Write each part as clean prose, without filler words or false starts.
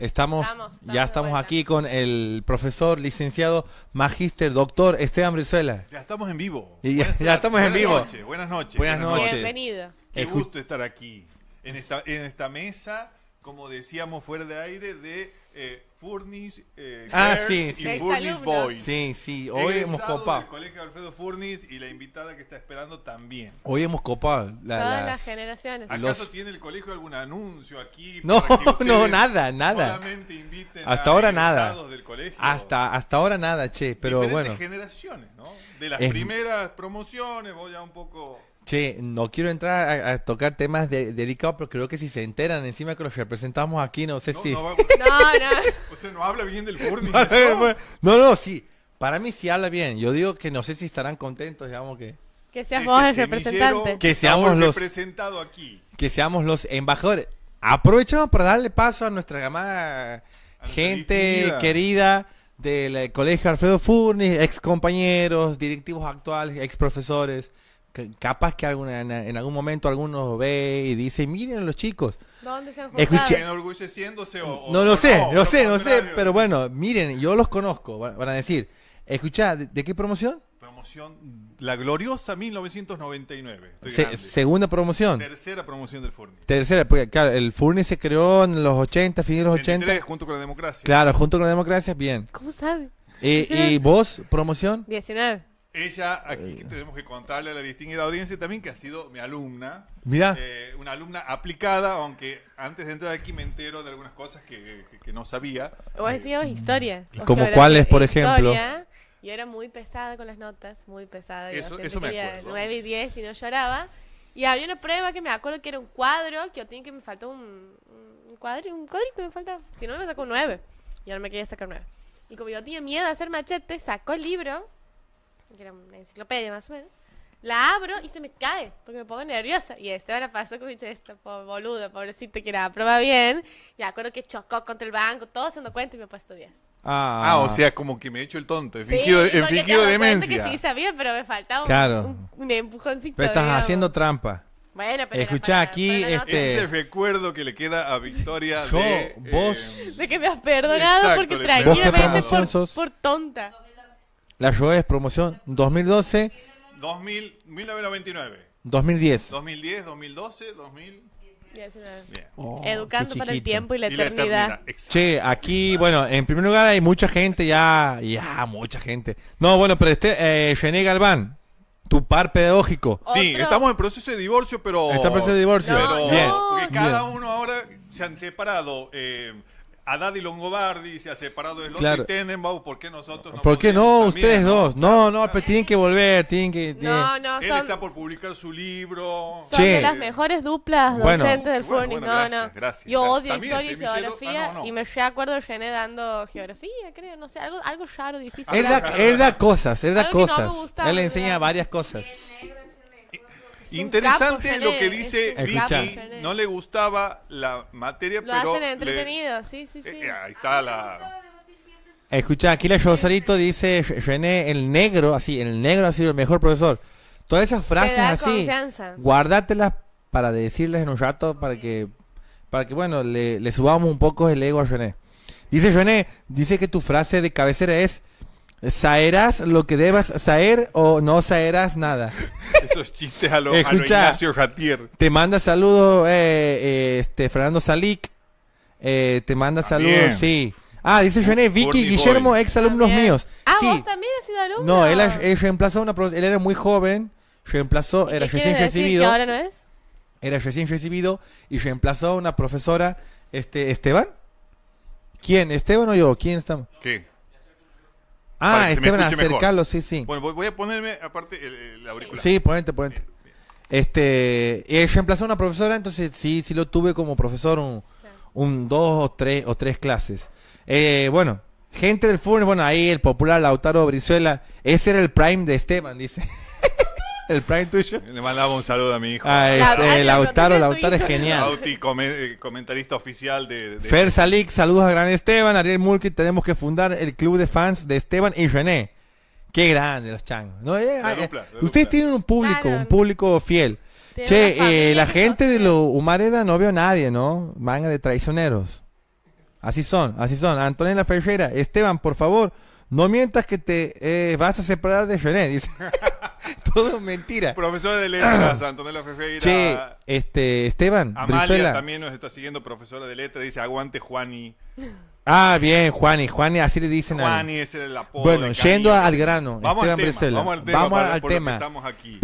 Ya estamos aquí con el profesor, licenciado, magíster, doctor Esteban Brizuela. Ya estamos en vivo. Y ya estamos en vivo. Buenas noches. Buenas noches. Bienvenido. Qué gusto estar aquí, en esta mesa, como decíamos fuera de aire, de Furnis Girls sí, y sí. Furnis Boys. Sí, hoy hemos Egresado copado. del Colegio Alfredo Furnis y la invitada que está esperando también. Hoy hemos copado. Todas las generaciones. ¿Acaso tiene el colegio algún anuncio aquí? No, para que no, ustedes nada. Solamente inviten Hasta a ahora nada. egresados del colegio. Hasta ahora nada, che, pero Diferentes bueno. generaciones, ¿no? De las Es- primeras promociones, voy a un poco... Che, no quiero entrar a tocar temas delicados, pero creo que si se enteran encima que los representamos aquí, no sé si... No, No, o sea, no habla bien del Furnis. No, sí. Para mí sí habla bien. Yo digo que no sé si estarán contentos, digamos que seas vos el representante. Que seamos los- representado aquí. que seamos los embajadores. Aprovechamos para darle paso a nuestra llamada A nuestra gente distinguida. querida del Colegio Alfredo Furnis, ex compañeros, directivos actuales, ex profesores. Capaz que en algún momento alguno ve y dice, miren a los chicos. ¿Dónde se han Escuché- juntado? Enorgulleciéndose o No lo sé, no sé, contrario. pero bueno, miren, yo los conozco, van a decir. Escuchá, ¿de qué promoción? Promoción, la gloriosa 1999. Estoy grande. Segunda promoción. Tercera promoción del Furnis. Tercera, porque claro, el Furnis se creó en los 80, fines de los 80. 83, junto con la democracia. Claro, junto con la democracia, bien. ¿Cómo sabe? ¿Y vos, promoción? 19. Ella, aquí tenemos que contarle a la distinguida audiencia también que ha sido mi alumna. Mirá. Una alumna aplicada, aunque antes de entrar aquí me entero de algunas cosas que no sabía. Vos decías historia. o ¿Como geografía. cuáles, por ejemplo? Historia, yo era muy pesada con las notas, muy pesada. Eso Yo me quería acuerdo. 9 y 10 y no lloraba. Y había una prueba que me acuerdo que era un cuadro, que yo tenía que me faltó un cuadrito me faltaba. Si no me sacó un 9. Y ahora me quería sacar 9. Y como yo tenía miedo de hacer machete, sacó el libro, que era una enciclopedia más o menos, la abro y se me cae, porque me pongo nerviosa. Y ahora pasó con mi esta boludo, pobrecito, que la prueba bien. Y me acuerdo que chocó contra el banco, todo se dando cuenta y me he puesto 10. O sea, como que me he hecho el tonto, he Sí, fingido, he porque te fingido das cuenta demencia. que sí sabía, pero me faltaba Claro. un empujoncito. Pero estás digamos. haciendo trampa. Bueno, pero era Escuchá, aquí, para la nota. Ese es el recuerdo que le queda a Victoria Yo, de... vos- De que me has perdonado Exacto, porque le tranquilamente promoción sos? por tonta. La Joes, promoción 2012, 1999. 2010. 2010, 2012, 2000... Bien. Educando qué para el chiquito. tiempo y la Y la eternidad. eternidad. Exacto. Che, aquí, bueno, en primer lugar hay mucha gente mucha gente. No, bueno, pero René Galván, tu par pedagógico. Sí, Otro- estamos en proceso de divorcio, pero... Está en proceso de divorcio. No, Pero Bien. porque cada Bien. uno ahora se han separado. Haddad y Longobardi se ha separado del otro Claro. y Tenenbaum. ¿Por qué nosotros no ¿Por qué no? podemos Ustedes también, dos. No, pero tienen que volver, tienen que... No, no, Él son, está por publicar su libro. son Che. de las mejores duplas Bueno. docentes del Bueno, Furnis. bueno, No, gracias, no. gracias, Yo gracias. odio También historia y semillero- geografía. no. Y me recuerdo de René dando geografía, creo. No sé, algo raro, difícil. Él da cosas, Algo que no me gusta, Él le ¿verdad? enseña varias cosas. un Interesante capo, lo René, que dice es un Vicky. capo, René. No le gustaba la materia, Lo pero... hacen entretenido, sí. ahí está la... Escucha, aquí la Rosarito dice René, el negro ha sido el mejor profesor. Todas esas frases Te da así, confianza. guárdatelas para decirles en un rato para que bueno, le subamos un poco el ego a René. Dice René, dice que tu frase de cabecera es ¿saerás lo que debas saber o no saerás nada? Esos chistes a lo Escucha. Ignacio Jatier. Te manda saludos Fernando Salic. Te manda También. saludos, sí. Dice René, Vicky Furnis Guillermo, Boy. ex alumnos También. míos. Sí. ¿Vos también has sido alumno? No, él reemplazó a una profesora, él era muy joven, reemplazó, era ¿Qué recién quiere decir recibido, que ahora no es? y reemplazó a una profesora, ¿Esteban? ¿Quién? ¿Esteban o yo? ¿Quién estamos? ¿Qué? Para que se me Esteban, escuche mejor. acercarlo, sí. Bueno, voy a ponerme aparte el auricular. Sí, ponete. Él reemplazó a una profesora, entonces sí lo tuve como profesor un 2 o 3 clases. Bueno, gente del Furnes, bueno, ahí el popular Lautaro Brizuela, ese era el prime de Esteban, dice. El prime tuyo. Le mandaba un saludo a mi hijo. Lautaro es noticia de tu genial. Auti, comentarista oficial de Fer Salik, saludos a Gran Esteban. Ariel Mulki, tenemos que fundar el club de fans de Esteban y René. Qué grande los changos. No, dupla. Ustedes tienen un Claro. público fiel. Tiene una Che, familia la que gente de sostiene. los Humareda no veo a nadie, ¿no? Manga de traicioneros. Así son. Antonella Ferreira, Esteban, por favor, no mientas que te vas a separar de René, dice. Todo mentira. Profesora de letras, Antonella Ferreira. Che, Esteban, Amalia Brizuela. también nos está siguiendo, profesora de letras, dice aguante Juani. Ah, bien, Juani, así le dicen Juani es el apodo. Bueno, de yendo cariño. al grano, Vamos Esteban al tema, Brizuela. vamos al tema. Vamos para- al por lo que tema. estamos aquí.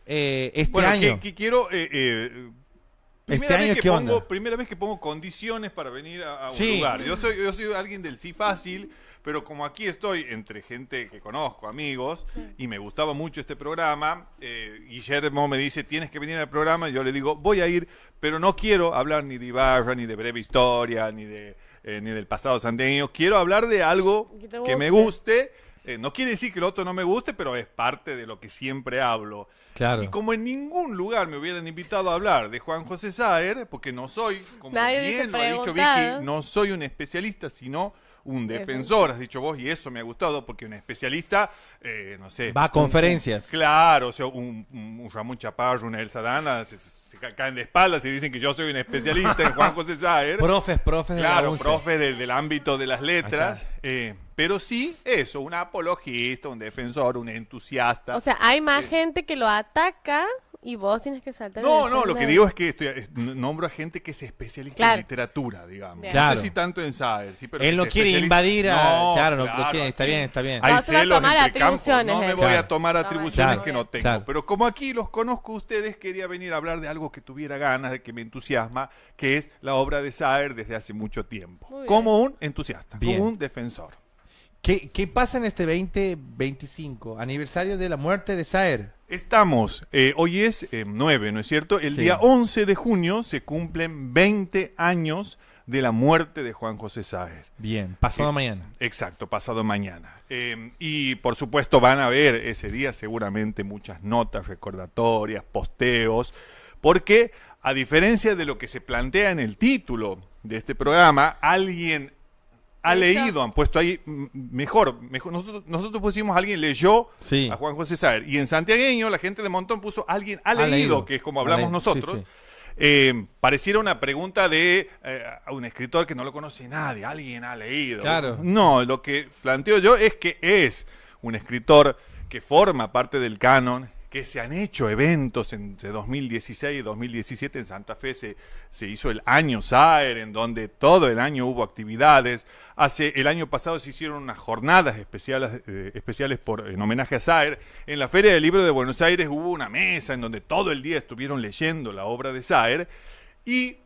Este Bueno, año. que quiero... Este año, ¿qué onda? Primera vez que pongo condiciones para venir a un Sí. lugar. Yo soy alguien del sí fácil, pero como aquí estoy entre gente que conozco, amigos, y me gustaba mucho este programa, Guillermo me dice, tienes que venir al programa, y yo le digo, voy a ir, pero no quiero hablar ni de Ibarra, ni de Breve Historia, ni del pasado santiagueño. Quiero hablar de algo Que te que me guste. No quiere decir que el otro no me guste, pero es parte de lo que siempre hablo. Claro. Y como en ningún lugar me hubieran invitado a hablar de Juan José Saer, porque no soy, como Nadie bien hubiese lo ha dicho preguntado. Vicky, no soy un especialista, sino un defensor, has dicho vos, y eso me ha gustado, porque un especialista, no sé... Va a conferencias. Claro, o sea, un Ramón Chaparro, una Elsa Dana, se caen de espaldas y dicen que yo soy un especialista en Juan José Saer. Profes de la Claro, UNCE. profe del ámbito de las letras, Ahí pero sí eso, un apologista, un defensor, un entusiasta. O sea, hay más gente que lo ataca y vos tienes que saltar. No, lo que digo es que nombro a gente que es especialista Claro. en literatura, digamos. Bien. No Claro. sé si tanto en Saer, sí, pero Él que no sea quiere especialista. invadir a... Claro, no claro, quiere, está aquí bien, está bien. Hay No se va a celos tomar entre campos, atribuciones no me él. voy a Claro. tomar No, atribuciones está que bien. no tengo. Claro. Pero como aquí los conozco a ustedes, quería venir a hablar de algo que tuviera ganas, de que me entusiasma, que es la obra de Saer desde hace mucho tiempo. Muy bien. Como un entusiasta, Bien. como un defensor. ¿Qué pasa en este 2025? Aniversario de la muerte de Saer. Estamos, hoy es 9, ¿no es cierto? El Sí. día 11 de junio se cumplen 20 años de la muerte de Juan José Saer. Bien, pasado mañana. Exacto, pasado mañana. Y por supuesto van a ver ese día seguramente muchas notas recordatorias, posteos, porque a diferencia de lo que se plantea en el título de este programa, alguien ha ¿Leyó? leído, han puesto ahí, mejor nosotros pusimos alguien leyó Sí. a Juan José Saer, y en santiagueño la gente de Montón puso alguien ha Ha leído, leído. que es como Ha hablamos leído, nosotros. sí, Pareciera una pregunta de a un escritor que no lo conoce nadie, alguien ha leído. Claro. No, lo que planteo yo es que es un escritor que forma parte del canon, que se han hecho eventos entre 2016 y 2017 en Santa Fe, se hizo el año Saer, en donde todo el año hubo actividades. El año pasado se hicieron unas jornadas especiales en homenaje a Saer. En la Feria del Libro de Buenos Aires hubo una mesa en donde todo el día estuvieron leyendo la obra de Saer. Y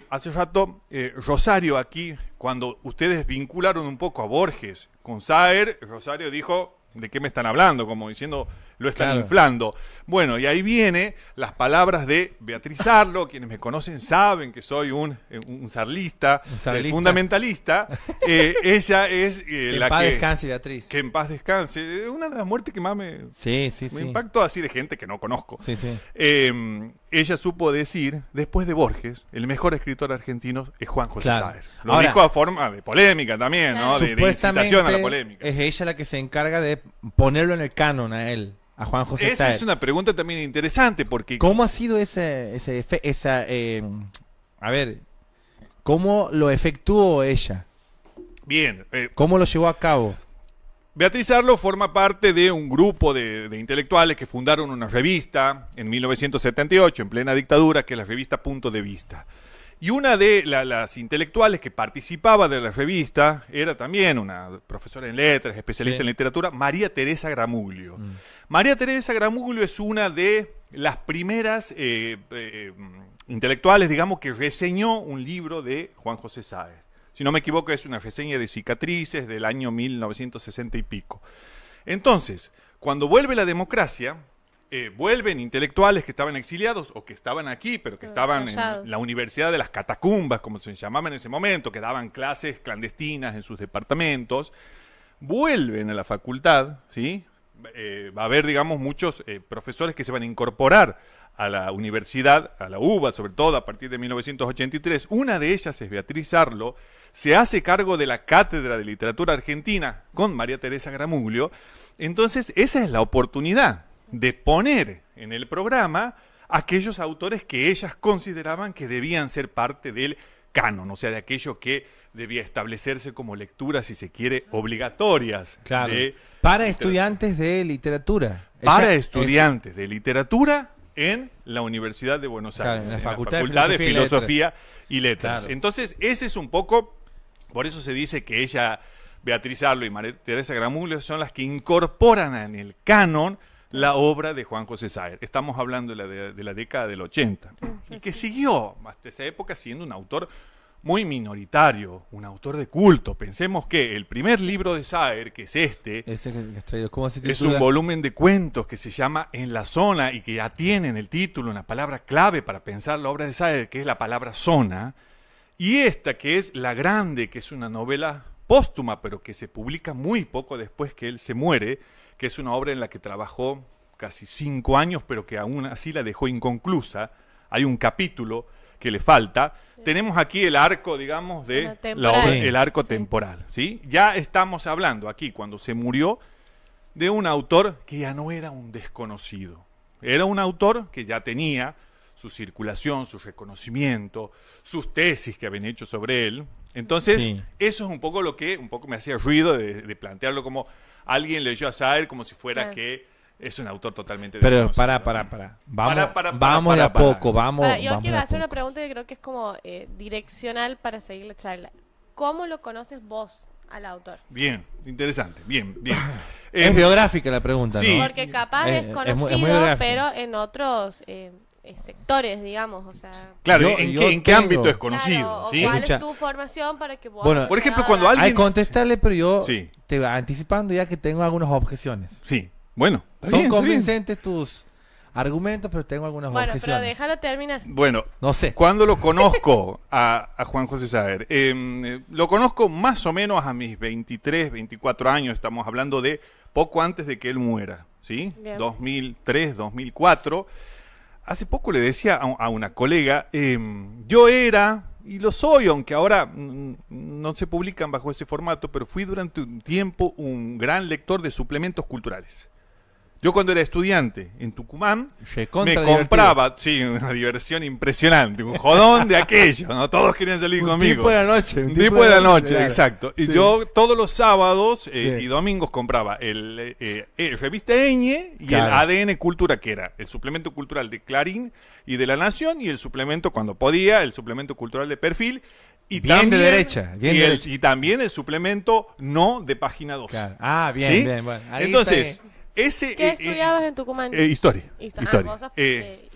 hace rato, Rosario aquí, cuando ustedes vincularon un poco a Borges con Saer, Rosario dijo, ¿de qué me están hablando? Como diciendo, lo están Claro. inflando. Bueno, y ahí viene las palabras de Beatriz Arlo. Quienes me conocen saben que soy un sarlista, Un sarlista. fundamentalista. Ella es Que la en paz que... descanse, Beatriz. Que en paz descanse. Una de las muertes que más me Sí. impactó, así de gente que no conozco. Sí. Ella supo decir, después de Borges, el mejor escritor argentino es Juan José Claro. Saer. Lo Ahora, dijo a forma de polémica también, ¿no? De incitación a la polémica. es ella la que se encarga de ponerlo en el canon a él, a Juan José Esa Saer. es una pregunta también interesante porque... ¿Cómo ha sido a ver, cómo lo efectuó ella? Bien, ¿Cómo lo llevó a cabo? Beatriz Arlo forma parte de un grupo de intelectuales que fundaron una revista en 1978, en plena dictadura, que es la revista Punto de Vista. Y una de las intelectuales que participaba de la revista era también una profesora en letras, especialista Sí. en literatura, María Teresa Gramuglio. María Teresa Gramuglio es una de las primeras intelectuales, digamos, que reseñó un libro de Juan José Saer. Si no me equivoco, es una reseña de Cicatrices del año 1960 y pico. Entonces, cuando vuelve la democracia, vuelven intelectuales que estaban exiliados o que estaban aquí, pero que estaban callados. en la Universidad de las Catacumbas, como se llamaba en ese momento, que daban clases clandestinas en sus departamentos, vuelven a la facultad, ¿sí? Va a haber, digamos, muchos profesores que se van a incorporar a la universidad, a la UBA, sobre todo a partir de 1983. Una de ellas es Beatriz Arlo, se hace cargo de la Cátedra de Literatura Argentina con María Teresa Gramuglio. Entonces, esa es la oportunidad de poner en el programa aquellos autores que ellas consideraban que debían ser parte del canon, o sea, de aquello que debía establecerse como lecturas, si se quiere, obligatorias. Claro. de Para literatura. estudiantes de literatura. Para Ella- estudiantes de literatura en la Universidad de Buenos Claro, Aires, en la en Facultad de de Filosofía Filosofía y Letras. Claro. Entonces, ese es un poco, por eso se dice que ella, Beatriz Arlo y María Teresa Gramules son las que incorporan en el canon la obra de Juan José Saer. Estamos hablando de la década del 80. Y que siguió hasta esa época siendo un autor muy minoritario, un autor de culto. Pensemos que el primer libro de Saer, que es este, Ese que has traído, ¿cómo se es titula? un volumen de cuentos que se llama En la Zona y que ya tiene en el título una palabra clave para pensar la obra de Saer, que es la palabra zona. Y esta, que es La Grande, que es una novela póstuma, pero que se publica muy poco después que él se muere, que es una obra en la que trabajó casi 5 años, pero que aún así la dejó inconclusa. Hay un capítulo que le falta. Tenemos aquí el arco, digamos, de La la temporal. obra, Sí. el arco Sí. temporal, ¿sí? Ya estamos hablando aquí, cuando se murió, de un autor que ya no era un desconocido. Era un autor que ya tenía su circulación, su reconocimiento, sus tesis que habían hecho sobre él. Entonces, Sí. eso es un poco lo que un poco me hacía ruido de plantearlo como alguien leyó a Saer como si fuera Claro. que es un autor totalmente Pero desconocido. para. Vamos, Para, vamos de a para. poco, vamos. Ahora, yo vamos quiero de a hacer una poco. pregunta que creo que es como direccional para seguir la charla. ¿Cómo lo conoces vos al autor? Bien, interesante, bien, bien. Es biográfica la pregunta, sí. ¿no? Porque capaz Es- es es conocido, muy biográfico. pero en otros sectores, digamos, o sea... Claro, Yo- ¿en yo qué tengo- ámbito es conocido? Claro, o ¿sí? ¿cuál Escucha. es tu formación para que vos... Bueno, hayas por ejemplo, llegado cuando a- alguien- Hay contestarle, pero yo Sí. te va anticipando ya que tengo algunas objeciones. Sí, bueno. está Son bien, está bien. convincentes tus argumentos, pero tengo algunas Bueno, pero objeciones. déjalo terminar. Bueno, No sé. cuando lo conozco a Juan José Saer, lo conozco más o menos a mis 23, 24 años, estamos hablando de poco antes de que él muera, ¿sí? Bien. 2003, 2004. Hace poco le decía a una colega, yo era, y lo soy, aunque ahora no se publican bajo ese formato, pero fui durante un tiempo un gran lector de suplementos culturales. Yo cuando era estudiante en Tucumán, Recontra me divertido. compraba, sí, una diversión impresionante, un jodón de aquello, ¿no? Todos querían salir Un conmigo. tipo de la noche. Un tipo de la noche, claro. exacto. Y Sí. yo todos los sábados Sí. y domingos compraba el Revista Eñe y Claro. el ADN Cultura, que era el suplemento cultural de Clarín y de La Nación, y el suplemento, cuando podía, el suplemento cultural de Perfil. Y Bien de derecha, bien y, de el- derecha. y también el suplemento no de página 2. Claro. Ah, bien, ¿Sí? bien. Bueno, ahí Entonces, está. ese... ¿Qué estudiabas en Tucumán? Historia. Vos sos,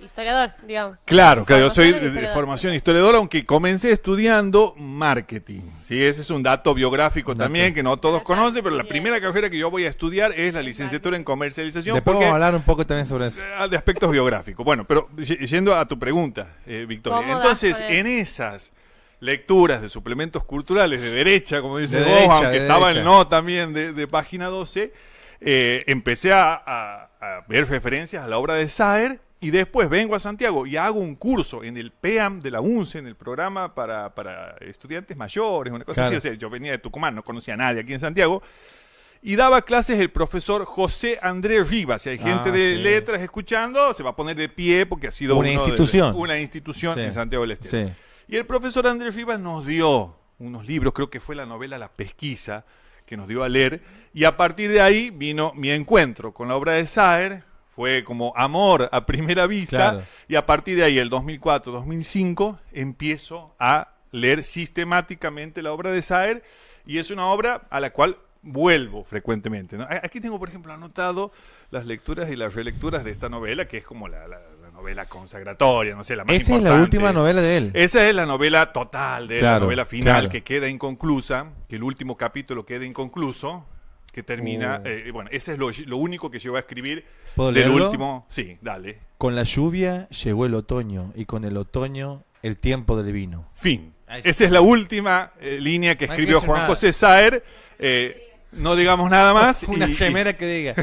historiador, digamos. Claro, yo soy Formación de historiador. formación historiadora, aunque comencé estudiando marketing. Sí, ese es un dato biográfico Un dato. también que no todos Exacto, conocen, pero la bien. primera carrera que yo voy a estudiar es la licenciatura en comercialización. Después Porque, vamos a hablar un poco también sobre eso. de aspectos biográficos. Bueno, pero yendo a tu pregunta, Victoria. ¿Cómo das Entonces, con él? en esas lecturas de suplementos culturales de derecha, como dice De vos, derecha, aunque de estaba el derecha. no también de página 12, empecé a ver referencias a la obra de Saer y después vengo a Santiago y hago un curso en el PEAM de la UNCE, en el programa para estudiantes mayores, una cosa Claro. así. O sea, yo venía de Tucumán, no conocía a nadie aquí en Santiago. Y daba clases el profesor José Andrés Rivas. Si hay gente de sí. letras escuchando, se va a poner de pie porque ha sido Una uno de- institución. una institución Sí. en Santiago del Estero. Sí. Y el profesor Andrés Rivas nos dio unos libros, creo que fue la novela La Pesquisa, que nos dio a leer. Y a partir de ahí vino mi encuentro con la obra de Saer. Fue como amor a primera vista. Claro. Y a partir de ahí, el 2004, 2005, empiezo a leer sistemáticamente la obra de Saer. Y es una obra a la cual vuelvo frecuentemente, ¿no? Aquí tengo, por ejemplo, anotado las lecturas y las relecturas de esta novela, que es como la novela consagratoria, no sé, la más Esa es la importante. última novela de él. Esa es la novela total de la Claro, novela final, claro. que queda inconclusa, que el último capítulo queda inconcluso, que termina... Oh. bueno, ese es lo único que llegó a escribir ¿Puedo del leerlo? último... Sí, dale. Con la lluvia llegó el otoño y con el otoño el tiempo del vino. Fin. Ahí Esa es la última línea que No hay que escribió decir Juan nada. José Saer. No digamos nada más. Una y gemera que diga,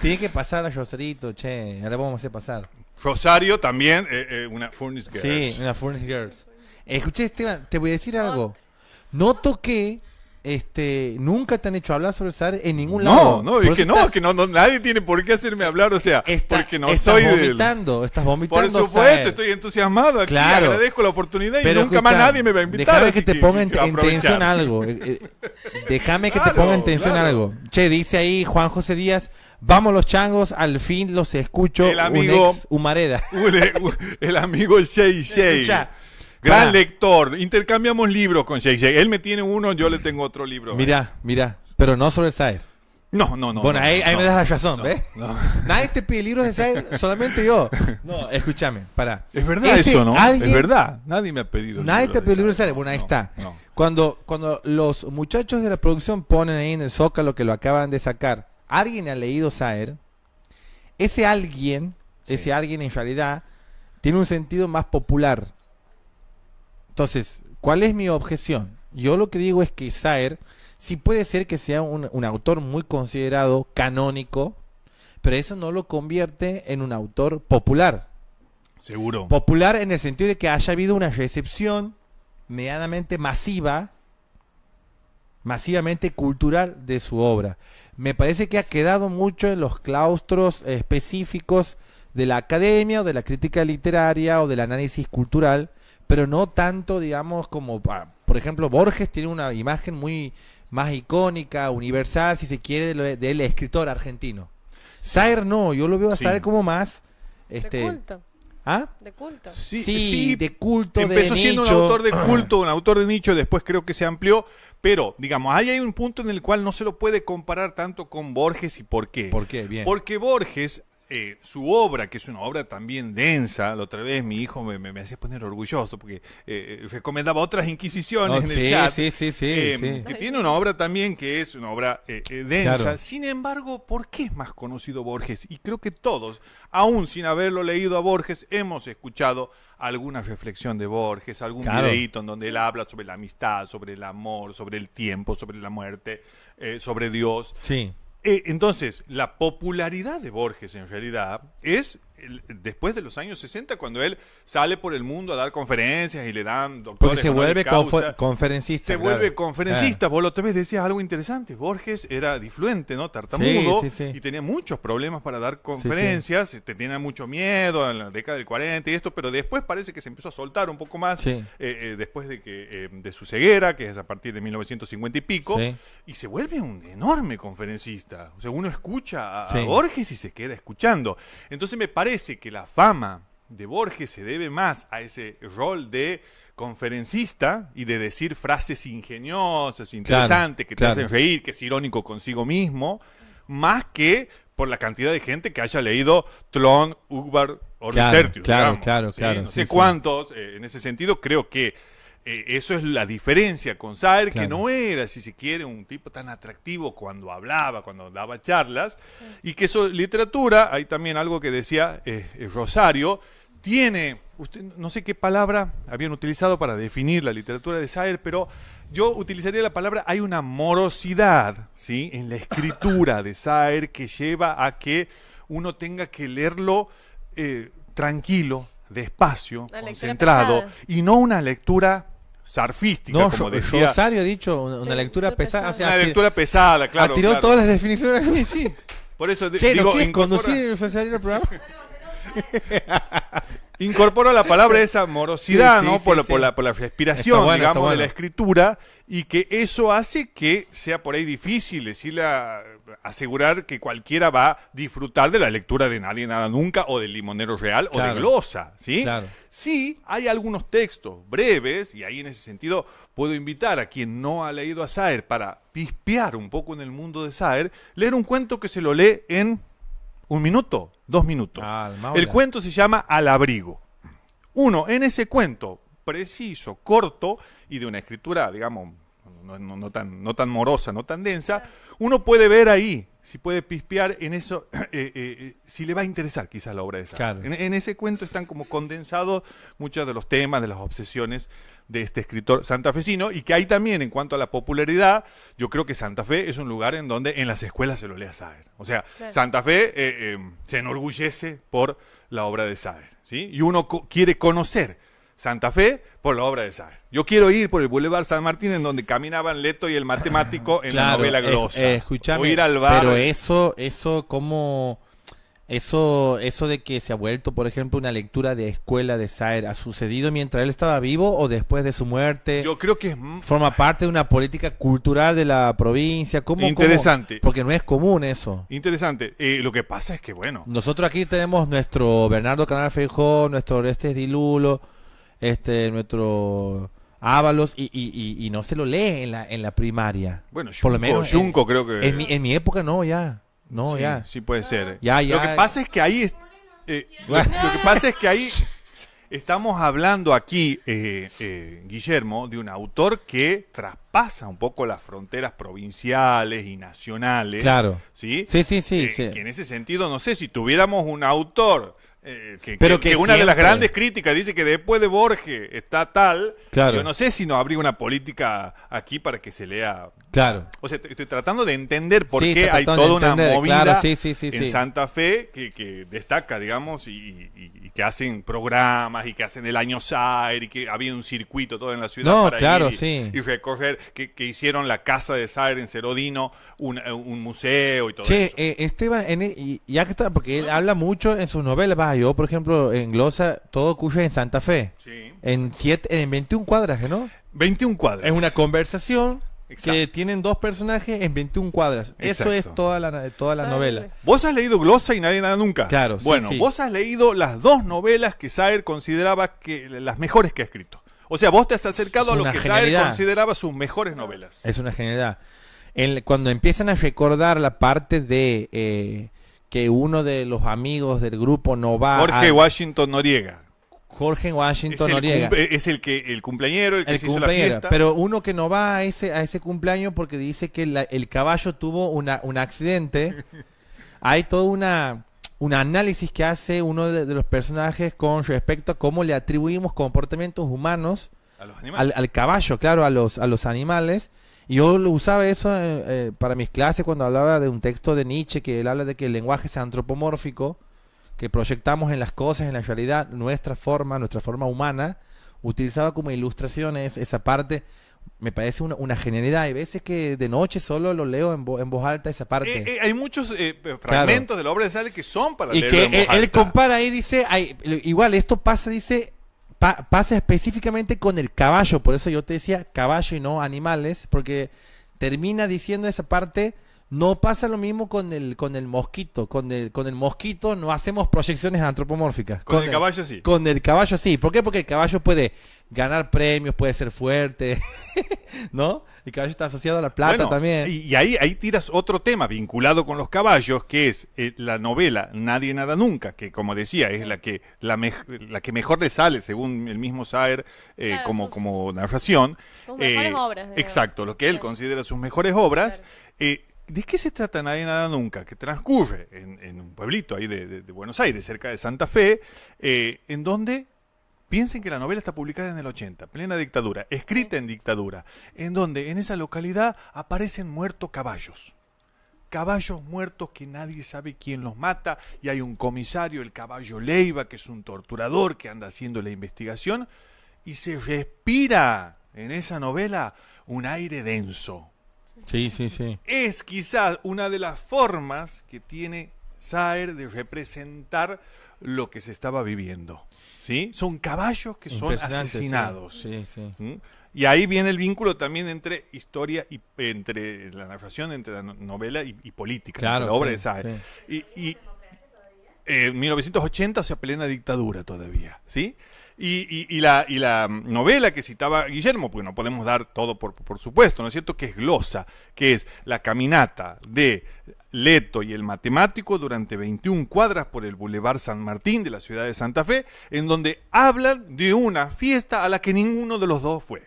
tiene que pasar a Roserito, che, ahora vamos a hacer pasar. Rosario también, una Furnace Girls. Sí, una Furnace Girls. Escuché, Esteban, te voy a decir algo. Noto que nunca te han hecho hablar sobre Saer en ningún lado. No, es que nadie tiene por qué hacerme hablar, o sea, porque no soy estás vomitando. Por supuesto, estoy entusiasmado aquí, agradezco la oportunidad y nunca más nadie me va a invitar. Déjame que te ponga en tensión algo. Déjame que te ponga en tensión algo. Che, dice ahí Juan José Díaz, vamos los changos, al fin los escucho. El amigo un ex Humareda. El amigo Shay Shay. Gran lector. Intercambiamos libros con Shay Shay. Él me tiene uno, yo le tengo otro libro. Mira, pero no sobre el Saer. No. Bueno, ahí me das la razón, ¿ves? No. Nadie te pide libros de Saer, solamente yo. No, escúchame, pará. Es verdad eso, ¿no? Es verdad. Nadie me ha pedido. Nadie te pide libros de Saer. Bueno, ahí está. No. Cuando los muchachos de la producción ponen ahí en el Zócalo que lo acaban de sacar, alguien ha leído Saer, ese alguien en realidad tiene un sentido más popular. Entonces, ¿cuál es mi objeción? Yo lo que digo es que Saer sí puede ser que sea un autor muy considerado canónico, pero eso no lo convierte en un autor popular. Seguro. Popular en el sentido de que haya habido una recepción medianamente masivamente cultural de su obra. Me parece que ha quedado mucho en los claustros específicos de la academia o de la crítica literaria o del análisis cultural, pero no tanto, digamos, como, por ejemplo, Borges tiene una imagen muy más icónica, universal, si se quiere, del escritor argentino. Sí. Saer no, yo lo veo a Saer como más... de culto. ¿Ah? De culto. Sí, de culto, empezó de siendo nicho. un autor de culto, un autor de nicho, después creo que se amplió, pero, digamos, ahí hay un punto en el cual no se lo puede comparar tanto con Borges. ¿Y por qué? ¿Por qué? Bien. Porque Borges... su obra, que es una obra también densa, la otra vez mi hijo me hacía poner orgulloso porque recomendaba otras inquisiciones en el chat, que tiene una obra también que es una obra densa. Claro. Sin embargo, ¿por qué es más conocido Borges? Y creo que todos, aún sin haberlo leído a Borges, hemos escuchado alguna reflexión de Borges, algún videíto en donde él habla sobre la amistad, sobre el amor, sobre el tiempo, sobre la muerte, sobre Dios. Sí. Entonces, la popularidad de Borges en realidad es después de los años 60, cuando él sale por el mundo a dar conferencias y le dan doctores. Porque se vuelve conferencista. Se vuelve conferencista. Vos la otra vez decías algo interesante. Borges era difluente, ¿no? Tartamudo. Y tenía muchos problemas para dar conferencias. Tenía mucho miedo en la década del 40 y esto, pero después parece que se empezó a soltar un poco más después de su ceguera, que es a partir de 1950 y pico, y se vuelve un enorme conferencista. O sea, uno escucha a Borges y se queda escuchando. Entonces me parece que la fama de Borges se debe más a ese rol de conferencista y de decir frases ingeniosas, interesantes, que te hacen reír, que es irónico consigo mismo, más que por la cantidad de gente que haya leído Tlön, Ugbart o Tertius. Claro. No sé cuántos. En ese sentido, creo que eso es la diferencia con Saer, que no era, si se quiere, un tipo tan atractivo cuando hablaba, cuando daba charlas, y que eso, literatura, hay también algo que decía Rosario, tiene, no sé qué palabra habían utilizado para definir la literatura de Saer, pero yo utilizaría la palabra, hay una morosidad, ¿sí?, en la escritura de Saer que lleva a que uno tenga que leerlo tranquilo, despacio, concentrado, y no una lectura sarfística, como decía. Rosario ha dicho una lectura pesada. O sea, una lectura pesada, claro. Tiró todas las definiciones. Sí. Por eso digo, conducir Rosario el programa. Incorpora la palabra esa morosidad, ¿no? Por la respiración, digamos, de la escritura, y que eso hace que sea por ahí difícil asegurar que cualquiera va a disfrutar de la lectura de Nadie Nada Nunca, o del Limonero Real, o de Glosa, ¿sí? Claro. Sí, hay algunos textos breves, y ahí en ese sentido puedo invitar a quien no ha leído a Saer para pispear un poco en el mundo de Saer, leer un cuento que se lo lee en 1 minuto, 2 minutos. El cuento se llama Al Abrigo. En ese cuento preciso, corto y de una escritura, digamos, no tan morosa, no tan densa, uno puede ver ahí, si puede pispear en eso, si le va a interesar quizás la obra de Saer. En ese cuento están como condensados muchos de los temas, de las obsesiones de este escritor santafesino, y que hay también, en cuanto a la popularidad, yo creo que Santa Fe es un lugar en donde en las escuelas se lo lee a Saer. O sea, Santa Fe se enorgullece por la obra de Saer, ¿sí? Y uno quiere conocer Santa Fe por la obra de Saer. Yo quiero ir por el Boulevard San Martín en donde caminaban Leto y el matemático en la novela glosa. Escúchame, o ir al bar. pero eso de que se ha vuelto, por ejemplo, una lectura de escuela de Saer, ¿ha sucedido mientras él estaba vivo o después de su muerte? Yo creo que es ¿Forma parte de una política cultural de la provincia? interesante. Porque no es común eso. Interesante. Lo que pasa es que, bueno, Nosotros aquí tenemos nuestro Bernardo Canal Feijó, nuestro Orestes Dilulo, nuestro Ábalos, y no se lo lee en la primaria. bueno, Por lo menos Junco creo que... en mi época no, ya. No, sí, ya. sí puede ser. Ya. Lo que pasa es que ahí... lo que pasa es que ahí estamos hablando aquí, Guillermo, de un autor que traspasa un poco las fronteras provinciales y nacionales. Claro. ¿Sí? Sí. Que en ese sentido, no sé, si tuviéramos un autor... Pero que que una de las siempre- grandes críticas dice que después de Borges está tal, Claro. yo no sé si no habría una política aquí para que se lea. Claro. O sea, estoy tratando de entender por Sí, qué está hay tratando de toda una entender, movida claro, sí, en sí. Santa Fe que destaca, digamos, y que hacen programas y que hacen el año Saer y que había un circuito todo en la ciudad No, para claro, ir sí. y recoger, que hicieron la casa de Saer en Cerodino, un museo y todo Che, eso. Esteban, y ya que está, porque él habla mucho en sus novelas, yo, por ejemplo, en glosa, todo ocurre en Santa Fe. Sí. En 21 cuadras, ¿no? 21 cuadras. Es una conversación Exacto. que tienen dos personajes en 21 cuadras. Eso es Exacto. toda la novela. Vos has leído Glosa y Nadie Nada Nunca. Claro, sí, Bueno, sí. vos has leído las dos novelas que Saer consideraba que las mejores que ha escrito. O sea, vos te has acercado Es a lo una que genialidad. Saer consideraba sus mejores novelas. Es una genialidad. Cuando empiezan a recordar la parte de que uno de los amigos del grupo no va Jorge Washington Noriega. Jorge Washington Es Noriega. es el cumpleañero, el que El se hizo la cumpleaños, fiesta. pero uno que no va a ese cumpleaños porque dice que el caballo tuvo un accidente. Hay todo un análisis que hace uno de los personajes con respecto a cómo le atribuimos comportamientos humanos A los animales. al caballo, claro, a los animales. Y yo lo usaba eso para mis clases cuando hablaba de un texto de Nietzsche, que él habla de que el lenguaje es antropomórfico, que proyectamos en las cosas, en la realidad, nuestra forma humana. Utilizaba como ilustraciones esa parte. Me parece una genialidad. Hay veces que de noche solo lo leo en voz alta esa parte. Hay muchos fragmentos de la obra de Saer que son para Y leerlo que en voz él alta. compara ahí, dice, igual esto pasa, dice, pasa específicamente con el caballo, por eso yo te decía caballo y no animales, porque termina diciendo esa parte, no pasa lo mismo con el mosquito, con el mosquito no hacemos proyecciones antropomórficas. Con el caballo sí. Con el caballo sí, ¿por qué? Porque el caballo puede ganar premios, puede ser fuerte, ¿no? El caballo está asociado a la plata Bueno, también. Y ahí tiras otro tema vinculado con los caballos, que es la novela Nadie Nada Nunca, que como decía, es la que mejor le sale, según el mismo Saer, Claro, como narración. sus mejores obras, digamos. Exacto, lo que él considera sus mejores obras. ¿De qué se trata Nadie Nada Nunca? Que transcurre en un pueblito ahí de Buenos Aires, cerca de Santa Fe, en donde... Piensen que la novela está publicada en el 80, plena dictadura, escrita en dictadura, en donde en esa localidad aparecen muertos caballos. Caballos muertos que nadie sabe quién los mata, y hay un comisario, el caballo Leiva, que es un torturador que anda haciendo la investigación, y se respira en esa novela un aire denso. Sí. Es quizás una de las formas que tiene Saer de representar lo que se estaba viviendo. ¿Sí? Son caballos que son Impresionante, asesinados. Sí. ¿Mm? Y ahí viene el vínculo también entre historia y entre la narración, entre la novela y política, Claro, entre la obra sí, de Saer. sí. Y 1980, o sea, plena dictadura todavía, ¿sí? Y la novela que citaba Guillermo, porque no podemos dar todo por supuesto, ¿no es cierto? Que es Glosa, que es la caminata de Leto y el matemático durante 21 cuadras por el Boulevard San Martín de la ciudad de Santa Fe, en donde hablan de una fiesta a la que ninguno de los dos fue.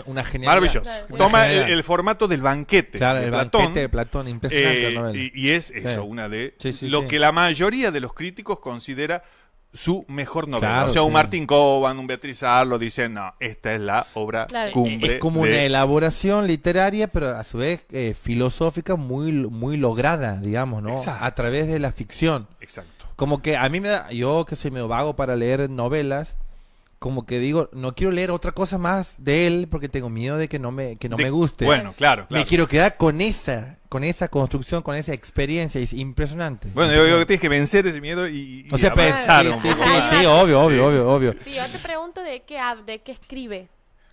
Una genialidad. Maravilloso. Claro. Toma Una genialidad. el formato del banquete Claro, de el Platón. banquete de Platón, impresionante la novela. Y es eso, Sí. una de Sí, lo sí. que la mayoría de los críticos considera su mejor novela. Claro, o sea, un sí. Martín Coban, un Beatriz Arlo dicen, no, esta es la obra Claro, cumbre. Es como de- una elaboración literaria, pero a su vez filosófica muy lograda, digamos, ¿no? Exacto. A través de la ficción. Exacto. Como que a mí me da, yo que soy medio vago para leer novelas, como que digo, no quiero leer otra cosa más de él porque tengo miedo de que no me guste. Bueno, claro. Me quiero quedar con esa construcción, con esa experiencia, es impresionante. Bueno, yo que tienes que vencer ese miedo y o sea, avanzar sí, un sí, poco sí, más. sí, obvio. Sí, yo te pregunto de qué escribe.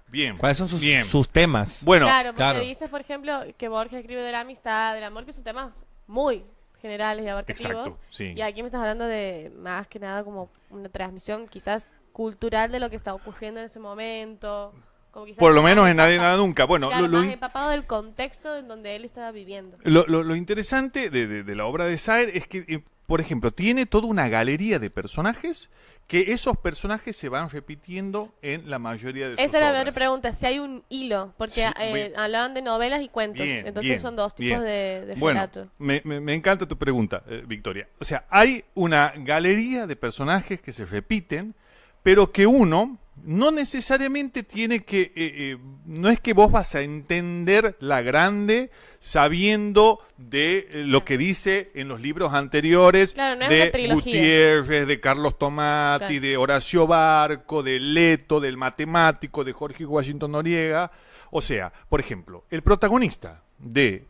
Bien. ¿Cuáles son Bien. sus temas? Bueno, Claro, porque claro. dices, por ejemplo, que Borges escribe de la amistad, del amor, que son temas muy generales y abarcativos. exacto, sí. Y aquí me estás hablando de más que nada como una transmisión quizás cultural de lo que está ocurriendo en ese momento. Como quizás Por lo menos más en Nadie empapado. Nada Nunca. Bueno, Claro, lo más empapado del contexto en donde él estaba viviendo. Lo interesante de la obra de Saer es que, por ejemplo, tiene toda una galería de personajes que esos personajes se van repitiendo en la mayoría de sus Esa era mi obras. otra pregunta, si hay un hilo, porque Sí, bien. hablaban de novelas y cuentos, Bien, entonces bien, son dos tipos de Bueno, relato. me encanta tu pregunta, Victoria. O sea, hay una galería de personajes que se repiten, pero que uno no necesariamente tiene que... no es que vos vas a entender la grande sabiendo de lo que dice en los libros anteriores Claro, no es una de trilogía. Gutiérrez, de Carlos Tomati, Claro. de Horacio Barco, de Leto, del matemático, de Jorge Washington Noriega. O sea, por ejemplo, el protagonista de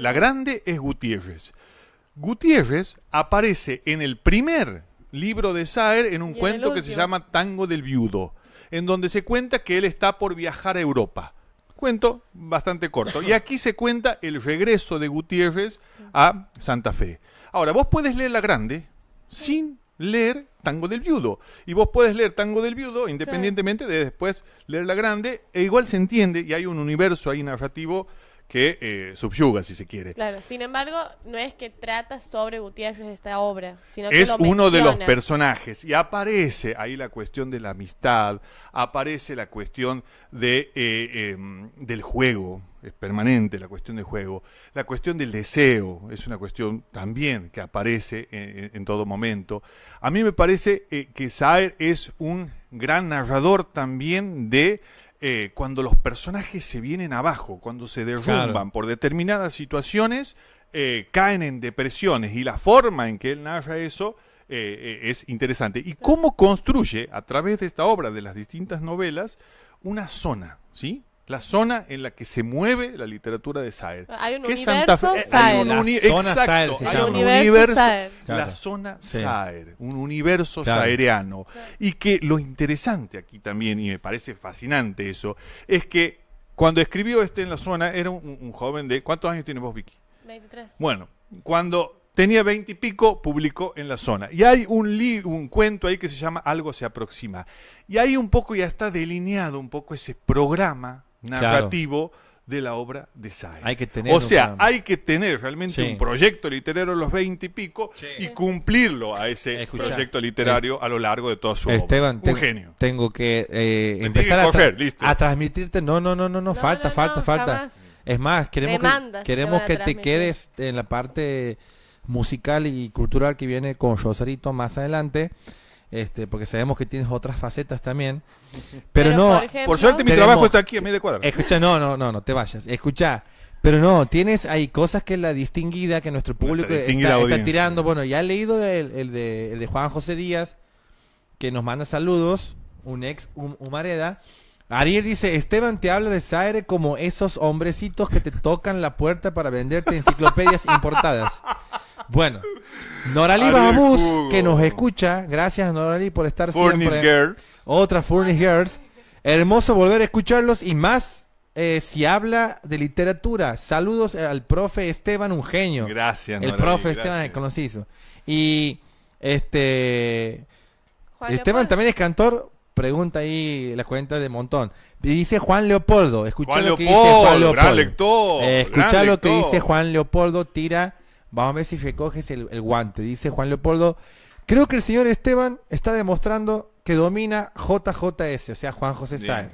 La Grande es Gutiérrez. Gutiérrez aparece en el primer libro de Saer en un Y en cuento el que se último. llama Tango del Viudo, en donde se cuenta que él está por viajar a Europa. Cuento bastante corto. Y aquí se cuenta el regreso de Gutiérrez a Santa Fe. Ahora, vos puedes leer La Grande sin leer Tango del Viudo. Y vos puedes leer Tango del Viudo independientemente de después leer La Grande, e igual se entiende y hay un universo ahí narrativo que subyuga, si se quiere. Claro, sin embargo, no es que trata sobre Gutiérrez esta obra, sino que Es lo uno de los menciona. personajes y aparece ahí la cuestión de la amistad, aparece la cuestión del juego, es permanente la cuestión del juego, la cuestión del deseo, es una cuestión también que aparece en todo momento. A mí me parece que Saer es un gran narrador también de cuando los personajes se vienen abajo, cuando se derrumban Claro. por determinadas situaciones, caen en depresiones, y la forma en que él narra eso es interesante. Y cómo construye, a través de esta obra, de las distintas novelas, una zona, ¿sí? La zona en la que se mueve la literatura de Saer. Hay un ¿Qué es universo Santa Fe? Saer. Hay un La zona exacto, Saer se hay llama. un Universo universo, Saer. la Claro. zona Sí. Saer, un universo Claro. saeriano. Y que lo interesante aquí también, y me parece fascinante eso, es que cuando escribió en la zona era un joven de... ¿Cuántos años tienes vos, Vicky? 23. Bueno, cuando tenía 20 y pico, publicó en la zona. Y hay un cuento ahí que se llama Algo se aproxima. Y ahí un poco ya está delineado un poco ese programa narrativo de la obra de Saer. Hay que tener o un sea, programa. hay que tener realmente Sí. un proyecto literario a los 20 y pico y cumplirlo a ese Escucha. proyecto literario a lo largo de toda su Esteban, obra. Un genio. tengo que Me empezar tiene que coger, listo. a transmitirte. No, falta. jamás. Es más, queremos Demandas que, queremos te que van a te transmitir. quedes en la parte musical y cultural que viene con Rosarito más adelante, porque sabemos que tienes otras facetas también. Pero no, por ejemplo, Por suerte mi Tenemos- trabajo está aquí a media cuadra. escucha, no te vayas. Escucha, pero no, hay cosas que la distinguida, que nuestro público distinguida está audiencia. tirando. Bueno, ya he leído el de Juan José Díaz, que nos manda saludos, un ex Humareda. Ariel dice, Esteban te habla de Saer como esos hombrecitos que te tocan la puerta para venderte enciclopedias importadas. Bueno, Norali Ariel Bahamuz, Hugo. que nos escucha, gracias Norali por estar Furnace siempre. Girls. Otra Furnace Girls. Hermoso volver a escucharlos y más si habla de literatura. Saludos al profe Esteban, un genio. Gracias, El Norali, profe Esteban gracias. es conocido. Y Juan Esteban Leopoldo. también es cantor. Pregunta ahí la cuenta de montón. Y dice Juan Leopoldo. Escucha Juan lo que dice Leopoldo, Juan Leopoldo. gran lector. Escucha gran lo que lector. dice Juan Leopoldo. Tira. Vamos a ver si recoges el guante. Dice Juan Leopoldo. Creo que el señor Esteban está demostrando que domina JJS, o sea, Juan José Bien. Sáenz.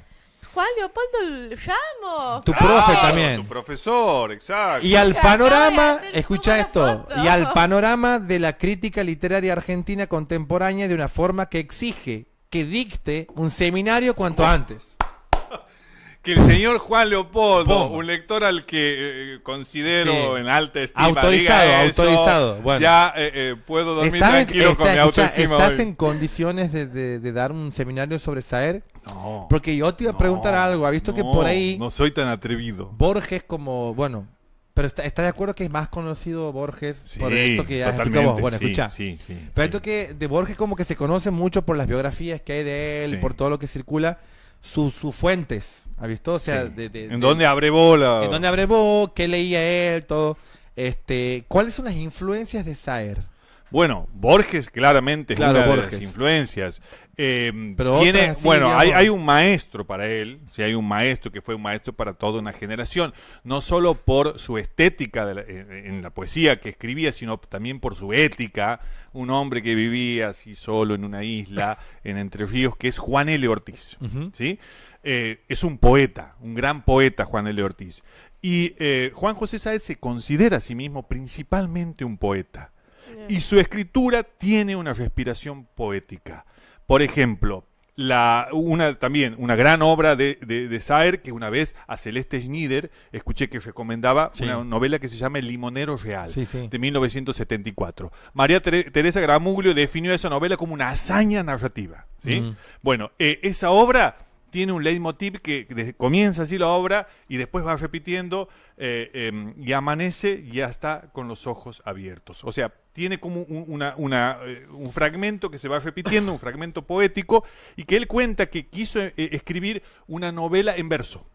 Juan Leopoldo Ramos. Tu profe Claro, también. Tu profesor, exacto. Y al Acaba de panorama, hacer escucha una esto, foto. y al panorama de la crítica literaria argentina contemporánea de una forma que exige que dicte un seminario cuanto antes. que el señor Juan Leopoldo, Ponga. un lector al que considero Sí. en alta estima, Autorizado, diga eso, autorizado. Bueno. ya puedo dormir tranquilo con mi escucha, autoestima. ¿estás hoy. en condiciones de dar un seminario sobre Saer? No, Porque yo te iba a preguntar algo. ¿Ha visto que por ahí no soy tan atrevido. Borges como, bueno, pero está de acuerdo que es más conocido Borges Sí, por esto que ya totalmente. explicó vos? Bueno, sí, escucha. sí, Pero esto que de Borges como que se conoce mucho por las biografías que hay de él, Sí. por todo lo que circula, sus fuentes, ¿ha visto? O sea, Sí. de ¿En dónde abre bola? en dónde abrevó, qué leía él, todo. ¿Cuáles son las influencias de Saer? Bueno, Borges claramente es Claro, una de Borges. las influencias. Pero Tiene, otras así, bueno, digamos. hay un maestro para él, sí, hay un maestro que fue un maestro para toda una generación, no solo por su estética en la poesía que escribía, sino también por su ética, un hombre que vivía así solo en una isla, en Entre Ríos, que es Juan L. Ortiz, Ujú. ¿sí? Es un poeta, un gran poeta Juan L. Ortiz. Y Juan José Saer se considera a sí mismo principalmente un poeta. Y su escritura tiene una respiración poética. Por ejemplo, también una gran obra de Saer, que una vez a Celeste Schneider escuché que recomendaba Sí. una novela que se llama El limonero real, Sí, sí. de 1974. María Teresa Gramuglio definió esa novela como una hazaña narrativa, ¿sí? Mm. Bueno, esa obra tiene un leitmotiv que comienza así la obra y después va repitiendo y amanece y ya está con los ojos abiertos. O sea, tiene como un fragmento que se va repitiendo, un fragmento poético, y que él cuenta que quiso escribir una novela en verso.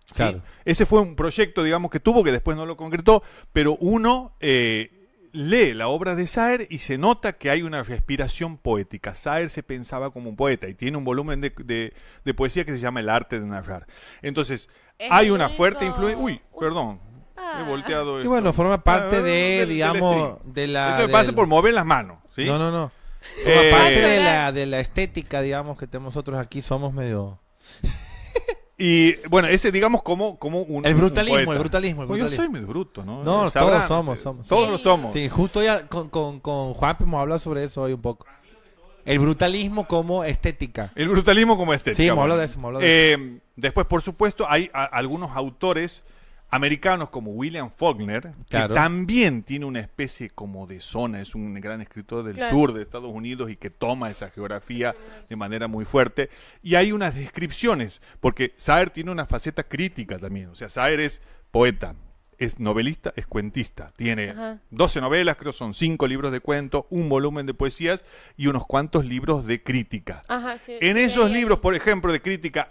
¿Sí? Claro. Ese fue un proyecto, digamos, que tuvo, que después no lo concretó, pero uno lee la obra de Saer y se nota que hay una respiración poética. Saer se pensaba como un poeta y tiene un volumen de poesía que se llama El arte de narrar. Entonces, Es hay el una único- fuerte influencia... Uy, perdón, Ah. he volteado Y esto. bueno, forma parte Del digamos, stream. de la... Eso me pasa del- por mover las manos, ¿sí? No, no, no. Forma Eh, parte Llorar. de la estética, digamos, que tenemos nosotros aquí. Somos medio... Y bueno, ese digamos como un El un brutalismo, poeta. el brutalismo, el Bueno, yo brutalismo. soy medio bruto, ¿no? No, Sabrán todos somos, ustedes. somos. Todos Sí. lo somos. Sí, justo ya con Juan hemos hablado sobre eso hoy un poco. El brutalismo como estética. El brutalismo como estética. Sí, hemos bueno. hablado de eso, hemos hablado de Después, por supuesto, hay algunos autores americanos como William Faulkner, Claro. que también tiene una especie como de zona, es un gran escritor del Claro. sur de Estados Unidos y que toma esa geografía de manera muy fuerte. Y hay unas descripciones, porque Saer tiene una faceta crítica también, o sea, Saer es poeta, es novelista, es cuentista, tiene Ajá. 12 novelas, creo son 5 libros de cuento, un volumen de poesías y unos cuantos libros de crítica. Ajá, sí, En sí, esos ahí, libros, por ejemplo, de crítica,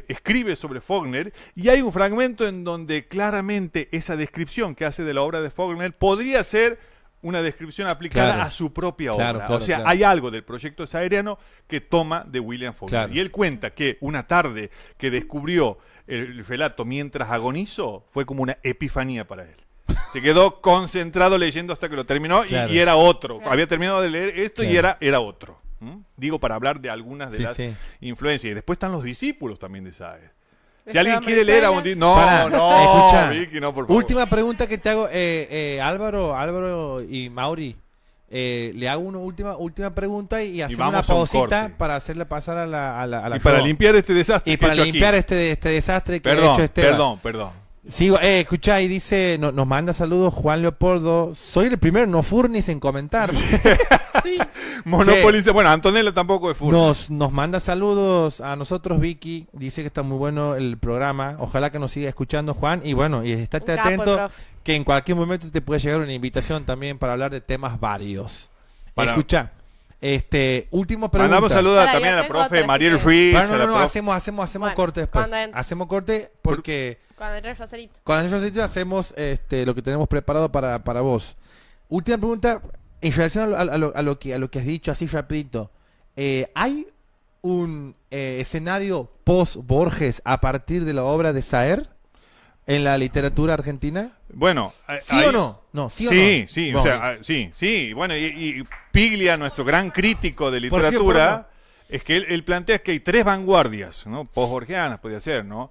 escribe sobre Faulkner y hay un fragmento en donde claramente esa descripción que hace de la obra de Faulkner podría ser una descripción aplicada Claro. a su propia Claro, obra. claro, O sea, claro. hay algo del proyecto saeriano que toma de William Faulkner. Claro. Y él cuenta que una tarde que descubrió el relato mientras agonizó fue como una epifanía para él. Se quedó concentrado leyendo hasta que lo terminó Claro. y era otro. Claro. Había terminado de leer esto y Claro. era otro. ¿Mm? Digo, para hablar de algunas de Sí, las sí. influencias. Y después están los discípulos también de Saer. Si Esteban alguien quiere leer a un Brizuela. no, Pará, no, escucha. Vicky, no, por favor. Última pregunta que te hago, Álvaro y Mauri. Le hago una última pregunta y hacemos una vamos a un pausita corte. para hacerle pasar a la Y para Clo. limpiar este desastre Y que he para hecho limpiar aquí. este desastre que ha Perdón, hecho Esteban. perdón. Sigo, escuchá, y dice, nos manda saludos Juan Leopoldo. Soy el primero no furnis en comentar. Sí. Monopoly dice, bueno, Antonella tampoco es furro. Nos manda saludos a nosotros, Vicky. Dice que está muy bueno el programa. Ojalá que nos siga escuchando, Juan. Y bueno, y estate Un capo el atento profe. que en cualquier momento te puede llegar una invitación también para hablar de temas varios. Para- Escucha, última pregunta. Mandamos saludos Pará, también yo a la tengo profe otra, Mariel así que- Ruiz. Bueno, a la no, profe- hacemos Bueno, corte después. cuando entre. Hacemos corte porque Cuando entré el Roserito. cuando nosotros hacemos lo que tenemos preparado para vos. Última pregunta, en relación a lo que has dicho así rapidito. ¿Hay un escenario post-Borges a partir de la obra de Saer en la literatura argentina? Bueno, ¿Sí ahí- o no? No, ¿sí o Sí, no? sí, o Bueno, sea, sí. Bueno, y Piglia, nuestro gran crítico de Por cierto, literatura, es que él plantea que hay tres vanguardias, ¿no? Post-borgianas, podría ser, ¿no?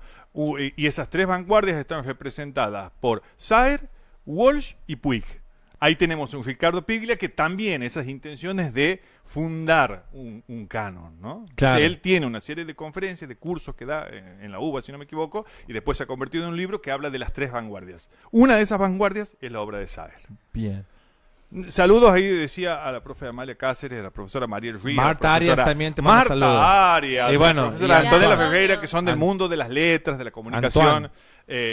Y esas tres vanguardias están representadas por Saer, Walsh y Puig. ahí tenemos un Ricardo Piglia que también esas intenciones de fundar un canon, ¿no? Claro. Él tiene una serie de conferencias, de cursos que da en la UBA, si no me equivoco, y después se ha convertido en un libro que habla de las 3 vanguardias. Una de esas vanguardias es la obra de Saer. Bien. Saludos ahí, decía a la profe Amalia Cáceres, a la profesora Mariel Ríos. Marta Arias también te manda saludos. Marta Arias, Y bueno, la profesora y Antonella Antoine. Ferreira, que son del mundo de las letras, de la comunicación, Antoine.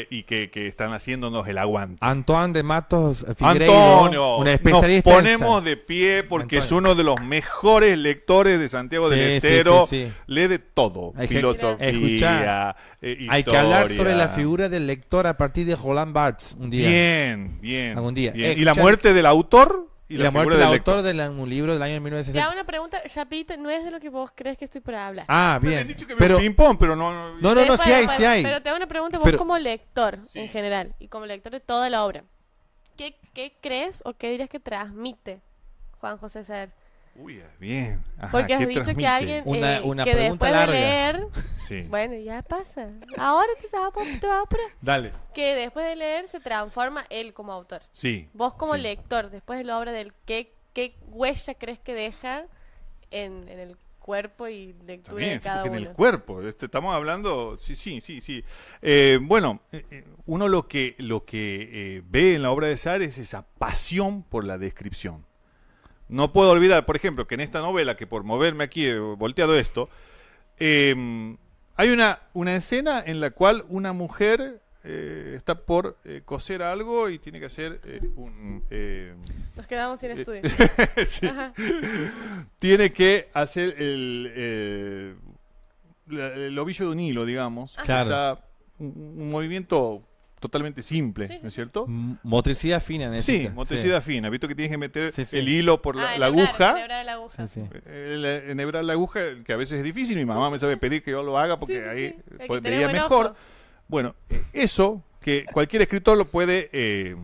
y que están haciéndonos el aguante. Antoine de Matos Figueiredo, Antonio, un especialista nos en ponemos de pie porque Antonio. es uno de los mejores lectores de Santiago del Sí, Estero. sí, sí. Lee de todo, Hay que filosofía, escuchar. Hay que hablar sobre la figura del lector a partir de Roland Barthes un día. Bien. Algún día. Bien. ¿Y la Escuchar- muerte del autor? Y la muerte del autor de un libro del año Ya 1960. una pregunta rapidita, no es de lo que vos crees que estoy por hablar. Ah, Me han bien. dicho que Pero, veo ping-pong, pero no. no, Después, sí hay, después, sí hay. Pero te hago una pregunta, vos Pero- como lector Sí. en general y como lector de toda la obra, ¿qué crees o qué dirías que transmite Juan José Saer? Uy, bien. Ajá, Porque has ¿qué dicho que transmite? alguien Una que pregunta después larga. de leer, Sí. bueno, ya pasa. Ahora te vas a apurar. Dale. Que después de leer se transforma él como autor. Sí. Vos como Sí. lector, después de la obra del ¿qué huella crees que deja en el cuerpo y lectura También, de sí, cada porque uno? en el cuerpo. Estamos hablando. Sí. Bueno, uno lo que ve en la obra de Saer es esa pasión por la descripción. No puedo olvidar, por ejemplo, que en esta novela, que por moverme aquí he volteado esto, hay una escena en la cual una mujer está por coser algo y tiene que hacer Nos quedamos sin estudio. sí. Ajá. Tiene que hacer el ovillo de un hilo, digamos. Claro. Está un movimiento totalmente simple, Sí, sí, ¿no es cierto? Motricidad fina necesita. Sí, motricidad fina. Visto que tienes que meter Sí, sí. el hilo por la enhebrar, aguja. enhebrar la aguja. Sí, sí. Enhebrar la aguja, que a veces es difícil. Mi mamá me sabe pedir que yo lo haga porque Sí, sí, ahí sí. Hay que pues, tener veía buen mejor. ojo. Bueno, eso que cualquier escritor lo puede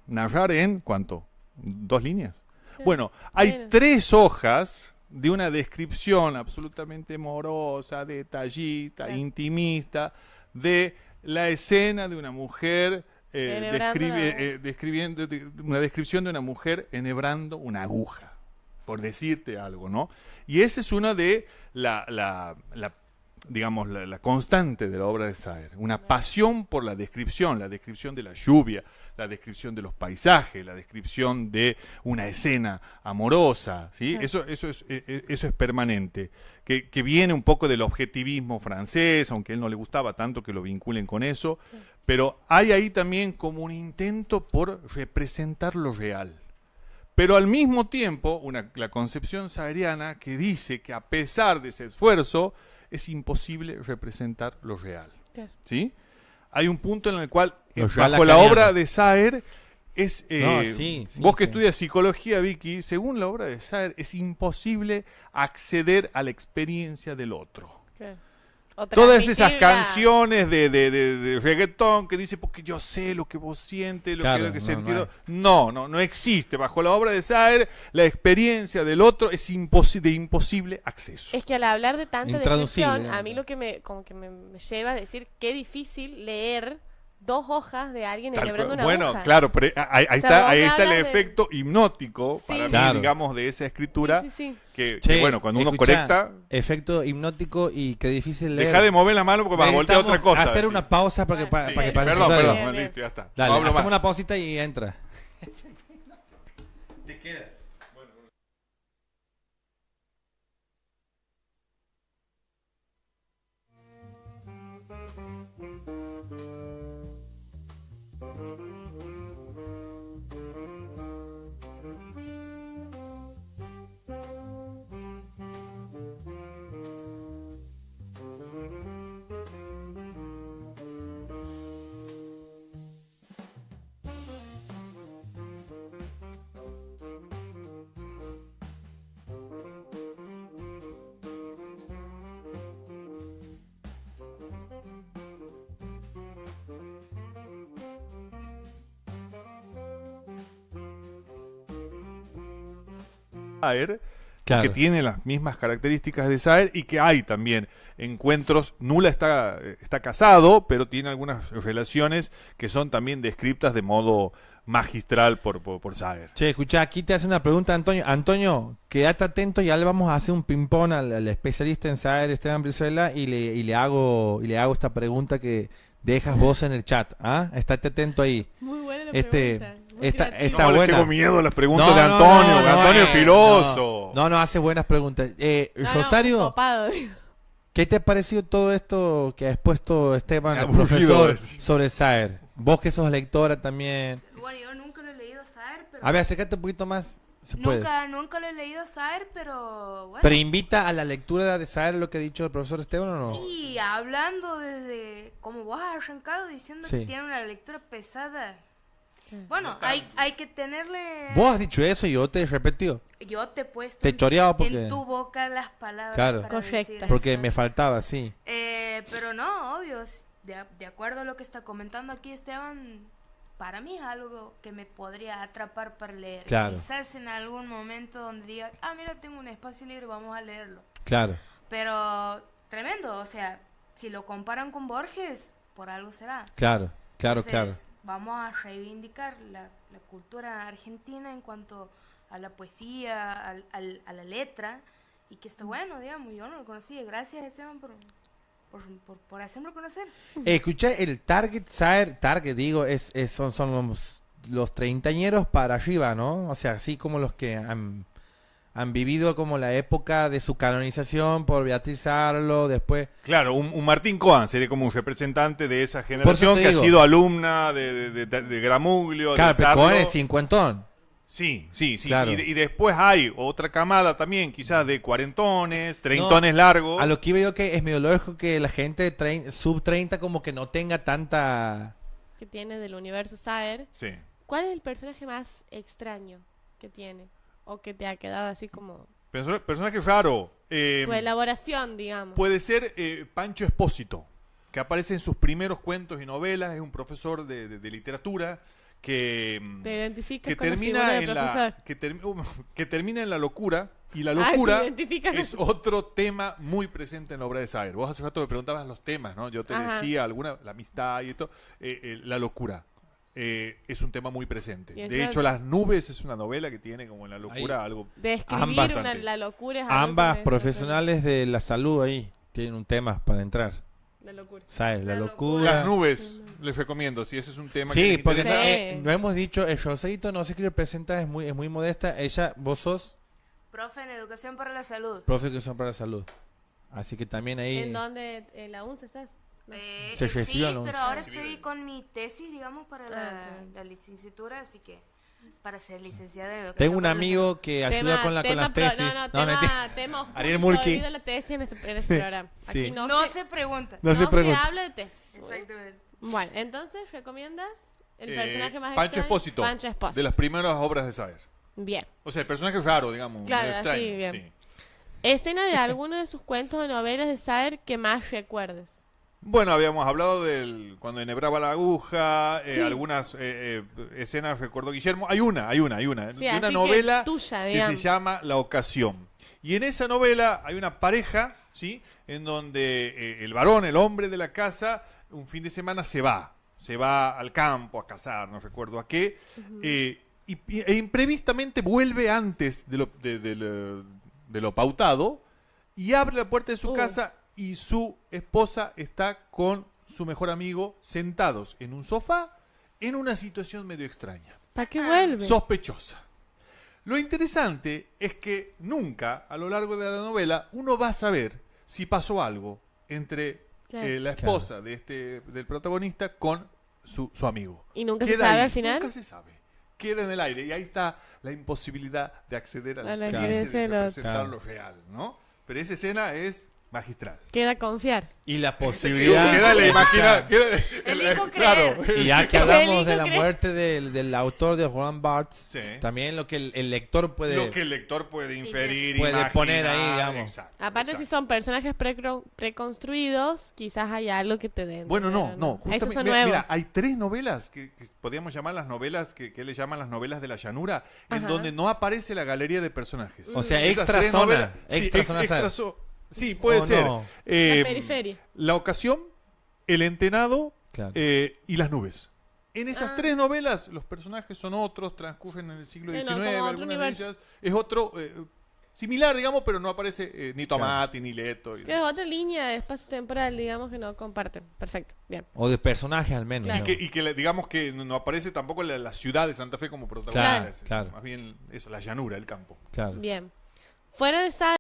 narrar en ¿cuánto? 2 líneas. Bueno, hay Bueno. 3 hojas de una descripción absolutamente morosa, detallista, Claro. intimista, de la escena de una mujer, Enhebrando la aguja. describiendo una descripción de una mujer enhebrando una aguja, por decirte algo, ¿no? Y esa es una de digamos, la constante de la obra de Saer, una pasión por la descripción de la lluvia, la descripción de los paisajes, la descripción de una escena amorosa, ¿sí? Claro. Eso es permanente, que viene un poco del objetivismo francés, aunque a él no le gustaba tanto que lo vinculen con eso, pero hay ahí también como un intento por representar lo real. Pero al mismo tiempo, la concepción saeriana que dice que a pesar de ese esfuerzo, es imposible representar lo real. Claro. ¿Sí? Hay un punto en el cual, Lo real bajo la lacaniano. obra de Saer, es No, sí, vos que sí. estudias psicología, Vicky, según la obra de Saer, es imposible acceder a la experiencia del otro. Claro. O Todas esas transmitirla. canciones de reggaetón que dice porque yo sé lo que vos sientes, Claro, lo que he no, sentido. No existe. Bajo la obra de Saer, la experiencia del otro es de imposible acceso. Es que al hablar de tanta Intraducible, descripción, digamos. a mí lo que me lleva a decir qué difícil leer 2 hojas de alguien Tal enhebrando cual. una bueno, aguja. claro, pero ahí sea, está, vos ahí me está el hablas de- efecto hipnótico, Sí. para mí, Claro. digamos, de esa escritura, Sí, sí, sí. que Che, bueno, cuando uno escuchá, conecta, efecto hipnótico y qué difícil leer. deja de mover la mano porque vas a voltear otra Necesitamos cosa. hacer decir. una pausa para que, Bueno, Sí, para que sí, pase perdón, Rosario. perdón, Bien, bueno, bien. listo, ya está. Dale, No hablo hacemos más. una pausita y entra. Saer, Claro. que tiene las mismas características de Saer y que hay también encuentros. Nula está casado, pero tiene algunas relaciones que son también descritas de modo magistral por Saer. Che, escuchá, aquí te hace una pregunta, Antonio. Antonio, quédate atento, ya le vamos a hacer un ping-pong al especialista en Saer, Esteban Brizuela, y le hago esta pregunta que dejas vos en el chat. ¿Ah? Estate atento ahí. Muy buena la Este, pregunta. Está No, le buena. tengo miedo a las preguntas No, de no, Antonio. no, no, Antonio es no, filoso. No, hace buenas preguntas. Rosario, Copado. ¿qué te ha parecido todo esto que ha expuesto Esteban, el Aburrido, profesor, decir. sobre Saer? Vos que sos lectora también. Bueno, yo nunca lo he leído Saer, pero... A ver, acércate un poquito más, si puedes. Nunca lo he leído Saer, pero bueno. Pero invita a la lectura de Saer lo que ha dicho el profesor Esteban, ¿o no? Y hablando desde como vos has arrancado diciendo Sí. que tiene una lectura pesada. Bueno, hay que tenerle... Vos has dicho eso y yo te he repetido. Yo te he puesto Te he choreado porque... en tu boca las palabras Claro. para Correctas. decir Porque eso. me faltaba, sí. Pero no, obvio, de acuerdo a lo que está comentando aquí Esteban, para mí es algo que me podría atrapar para leer. Claro. Quizás en algún momento donde diga, mira, tengo un espacio libre, vamos a leerlo. Claro, Pero tremendo, o sea, si lo comparan con Borges, por algo será. claro, Entonces, claro. Vamos a reivindicar la cultura argentina en cuanto a la poesía, a la letra, y que está bueno, digamos, yo no lo conocía. Gracias, Esteban, por hacerme conocer. Escuché el target digo, son los treintañeros para arriba, ¿no? O sea, así como los que han vivido como la época de su canonización por Beatriz Arlo, después... Claro, un Martín Coan sería como un representante de esa generación te que ha digo. sido alumna de Gramuglio, Claro, de pero Sarlo. Cohen es cincuentón. Sí. Claro. Y después hay otra camada también, quizás de cuarentones, treintones largos. A lo que iba yo que es medio lógico que la gente sub 30 como que no tenga tanta... Que tiene del universo Saer. Sí. ¿Cuál es el personaje más extraño que tiene? O que te ha quedado así como Personaje raro. su elaboración, digamos. Puede ser Pancho Espósito, que aparece en sus primeros cuentos y novelas. Es un profesor de literatura que Te identificas que con la figura termina del en profesor. que termina en la locura, y la Ah, locura te identificas es con- otro tema muy presente en la obra de Saer. Vos hace rato me preguntabas los temas, ¿no? Yo te Ajá. decía la amistad y esto, la locura. Es un tema muy presente. Y De encima- hecho, Las nubes es una novela que tiene como en la locura Ahí. algo. De escribir Ambas. la locura es algo Ambas que me- profesionales de la salud ahí tienen un tema para entrar. La locura. ¿Sabes? La La locura. Las nubes, les recomiendo, si ese es un tema que Sí, les porque interesa. Sí. no hemos dicho, el Roserito no sé qué representa, es muy modesta. Ella, vos sos Profe en Educación para la Salud. profe de educación para la salud. Así que también ahí... ¿En dónde? ¿En la UNCE estás? No. Se Sí, recibe a la pero UNCE. ahora estoy con mi tesis, digamos, para Ah. la licenciatura, así que para ser licenciada en Educación Tengo un para la amigo que ayuda con las tesis. Tema oscuro Ariel Mulki. debido a la tesis en ese programa. Sí. Aquí no, No se, se pregunta. No se pregunta. habla de tesis. Exactamente. Bueno, entonces, ¿recomiendas el personaje más Pancho extraño? Espósito, Pancho Espósito. de las primeras obras de Saer. Bien. O sea, el personaje es raro, digamos. Claro, medio extraño, así, bien. sí. Escena de alguno de sus cuentos o novelas de Saer que más recuerdes. Bueno, habíamos hablado del cuando enhebraba la aguja, Sí. algunas escenas, recuerdo Guillermo. Hay una, Sí, de así una que novela tuya, que se digamos. llama La Ocasión. Y en esa novela hay una pareja, ¿sí? En donde el varón, el hombre de la casa, un fin de semana se va al campo a cazar, no recuerdo a qué, e imprevistamente vuelve antes de lo pautado y abre la puerta de su casa y su esposa está con su mejor amigo sentados en un sofá en una situación medio extraña, ¿Para qué vuelve? sospechosa. Lo interesante es que nunca a lo largo de la novela uno va a saber si pasó algo entre Claro. la esposa del protagonista con su amigo. ¿Y nunca se Queda sabe ahí, al final? Nunca se sabe. Queda en el aire y ahí está la imposibilidad de acceder a A la la experiencia experiencia de del otro. representar Claro. lo real, ¿no? Pero esa escena es magistral. Queda confiar. Y la posibilidad... Queda la imagina, Elijo claro. creer. Y ya que hablamos Elijo de la creer. muerte del autor de Roland Barthes, Sí. también lo que el lector puede... Lo que el lector puede inferir, Puede imaginar, poner ahí, digamos. exacto, Aparte, exacto. si son personajes preconstruidos, quizás hay algo que te den. Bueno, no. Estos Justamente, son mira, nuevos. mira, hay 3 novelas que podríamos llamar las novelas que él le llaman las novelas de la llanura, en Ajá. donde no aparece la galería de personajes. O sea, Esas extra 3 zona. novelas- Extra zona, ¿sabes? sí, puede ¿O ser. no? La periferia. La ocasión, el entenado Claro. y las nubes. En esas Ah. 3 novelas, los personajes son otros, transcurren en el siglo Sí, XIX. no, como otro algunas de universo. ellas. Es otro similar, digamos, pero no aparece ni Tomati ni Leto. Que es otra línea de espacio temporal, digamos, que no comparten. Perfecto, bien. O de personaje al menos. Claro. ¿no? Y que digamos que no aparece tampoco la ciudad de Santa Fe como Claro, protagonista. claro. Más bien eso, la llanura, el campo. Claro. Bien. Fuera de esa